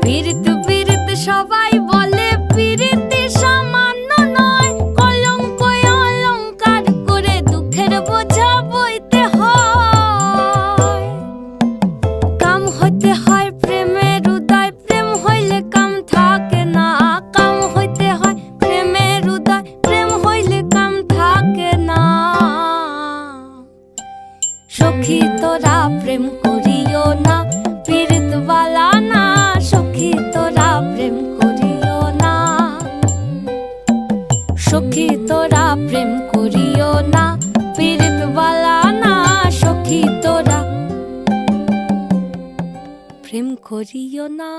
পীড়িত পীড়িত সবাই বলে পীড়িতি সামান্য নয়, কলঙ্ক অলঙ্কার করে দুঃখের বোঝা বইতে হয়। কাম হইতে হয় প্রেমের উদয়, প্রেম হইলে কাম থাকে না। কাম হইতে হয় প্রেমের উদয়, প্রেম হইলে কাম থাকে না। সখী তোরা প্রেম করিও না, পীড়িত বালা না। সখী তোরা প্রেম করিও না, সখী তোরা প্রেম করিও না, পীড়িত বালা না। সখী তোরা প্রেম করিও না।